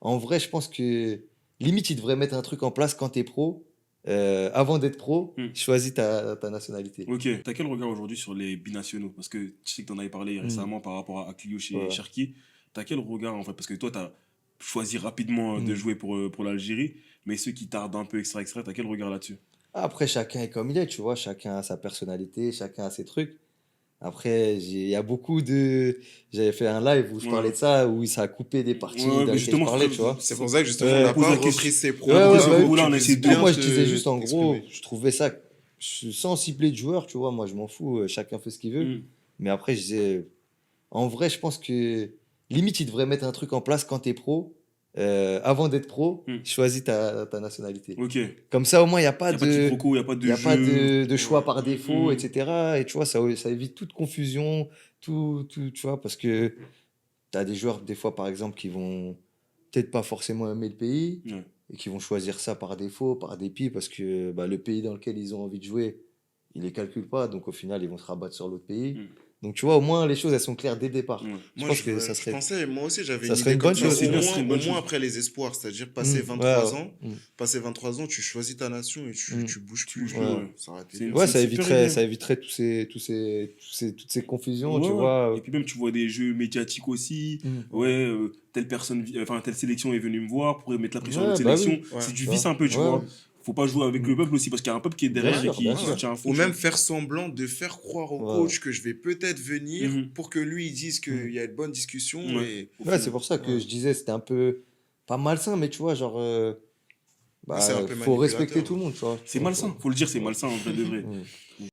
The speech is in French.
En vrai, je pense que limite, ils devraient mettre un truc en place quand t'es pro. Avant d'être pro, Hmm. choisis ta nationalité. Ok, t'as quel regard aujourd'hui sur les binationaux? Parce que tu sais que t'en avais parlé Hmm, récemment par rapport à Clio chez ouais. Cherki. T'as quel regard en fait? Parce que toi, t'as choisi rapidement de Hmm. jouer pour l'Algérie, mais ceux qui tardent un peu, etc., t'as quel regard là-dessus? Après, chacun est comme il est, tu vois. Chacun a sa personnalité, chacun a ses trucs. Après, il y a beaucoup de. J'avais fait un live où je parlais Ouais. de ça, où ça a coupé des parties Ouais, dans mais lesquelles je justement, parlais, tu vois. C'est pour ça que justement, on on n'a Ouais, pose pas la question. repris ces On a ouais, propos pris ouais, ce là bah, pour oui. que propos-là, tu on a puisses essayé Non, de. bien moi, je disais juste en t'exprimer. gros, je trouvais ça. Sans cibler de joueur, tu vois. Moi, je m'en fous. Chacun fait ce qu'il veut. Hmm. Mais après, je disais. En vrai, je pense que limite, ils devraient mettre un truc en place quand t'es pro. Avant d'être pro, Hmm. choisis ta nationalité. Ok. Il Comme ça, au moins, il n'y a pas n'y a pas de de. quiproquo, il n'y a pas Il de y a pas jeu. de choix Ouais. par défaut, Hmm. etc. Et tu vois, ça évite toute confusion, tu vois, parce que tu as des joueurs, des fois, par exemple, qui vont peut-être pas forcément aimer le pays Ouais. et qui vont choisir ça par défaut, par dépit, parce que bah, le pays dans lequel ils ont envie de jouer, ils les calculent pas, donc au final, ils vont se rabattre sur l'autre pays. Hmm. Donc tu vois, au moins, les choses, elles sont claires dès le départ. Ouais. Je Moi, pense je, que ouais, je pensais, moi aussi, j'avais ça une serait idée une comme bonne ça. Mais chose, c'est tu bien, vois. ce serait une Au bonne moins chose. après les espoirs, c'est-à-dire passer Ouais, ouais. 23 ans, passer 23 ans, tu choisis ta nation et Mm, tu bouges Tu bouges plus. plus, ouais. ouais. Ça aurait été C'est une, bien. Ouais, c'est une ça super éviterait, idée. ça éviterait toutes ces confusions, Ouais, tu ouais. Et vois. puis même, tu vois des jeux médiatiques aussi. Mm. Ouais, Ouais, telle personne, enfin, telle sélection est venue me voir pour mettre la pression à Ouais, l'autre bah oui, sélection. ouais. C'est du tu vice vois. un peu, tu Ouais, vois. Faut pas jouer avec le mm. peuple aussi, parce qu'il y a un peuple qui est Bien derrière et sûr, bien qui Ouais. sûr. soutient à Ou fond, tu même vois. faire semblant de faire croire au Ouais. coach que je vais peut-être venir Mhm. pour que lui il dise Mm. qu'il y a une bonne discussion Ouais, et au Ouais, final. c'est pour ça ouais. que je disais, c'était un peu, pas malsain, mais tu vois, genre, Ouais, c'est un bah, peu faut respecter manipulateur. tout le monde, tu vois. C'est malsain, faut le dire, c'est malsain en vrai de vrai. Mm.